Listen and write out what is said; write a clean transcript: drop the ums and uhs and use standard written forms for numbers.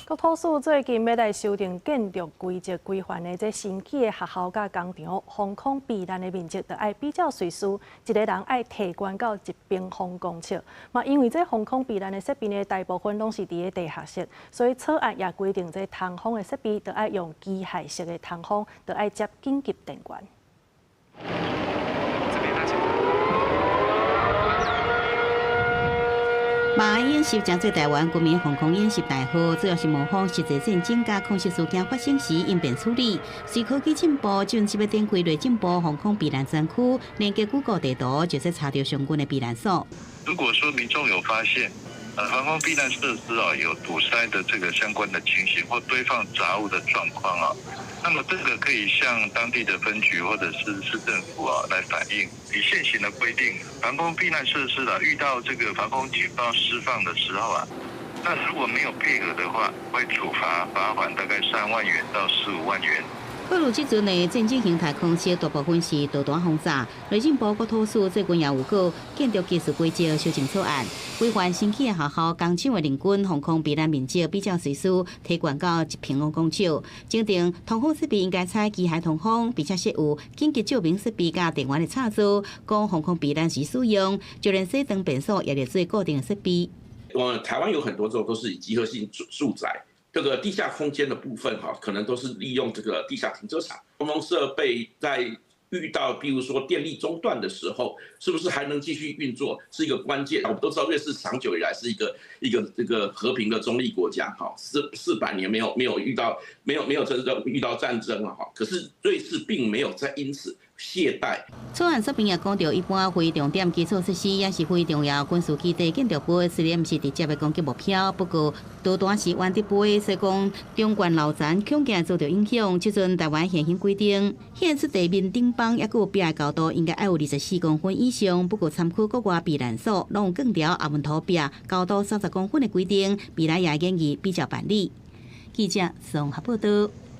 国土署最近要来修订建筑规则规范的这新起的学校甲工厂，防空避难的面积就要比较随书，一个人要提悬到1平方公尺。嘛，因为这防空避难的设备呢，大部分拢是伫个地下室，所以草案也规定这通风的设备就要用机械式的通风，就要接紧急电源。 马鞍演习将做台湾国民防空演习大号，主要是模仿实际战争甲空袭事件发生时应变处理。随科技进步，近期要展开内政部防空避难专区，连接谷歌地图，就是查到相关的避难所。如果说民众有发现，防空避难设施有堵塞的这个相关的情形或堆放杂物的状况那么这个可以向当地的分局或者是市政府来反映。以现行的规定，防空避难设施遇到这个防空警报释放的时候那如果没有配合的话，会处罚罚款大概3万元到15万元。各路即阵的战争形态空袭大部分是导弹轰炸。内政部国土署最近也有告建筑技术规则修正草案，规范新起的学校工厂的人均防空避难面积比较随书提悬到1平方公尺。规定通风设备应该采机械通风，并且设有紧急照明设备甲电源的插座，供防空避难时使用。就连熄灯变速也列做固定的设备。台湾有很多都是以集合性住宅。 这个地下空间的部分可能都是利用这个地下停车场通风设备，在遇到比如说电力中断的时候，是不是还能继续运作，是一个关键。我们都知道瑞士长久以来是一个这个和平的中立国家，400年没有遇到真正遇到战争了可是瑞士并没有在因此懈怠。草案说明也讲到，一般非重点基础设施也是非重要军事基地建筑物，虽然不是直接的攻击目标，不过导弹是原地飞，所以讲中原楼层恐惊遭到影响。即阵台湾现行规定，现出地面顶方也有壁的高度应该要有24公分以上。不过参考国外避难所，拢有更调阿文土壁高度30公分的规定，未来也建议比较办理。记者宋合报道。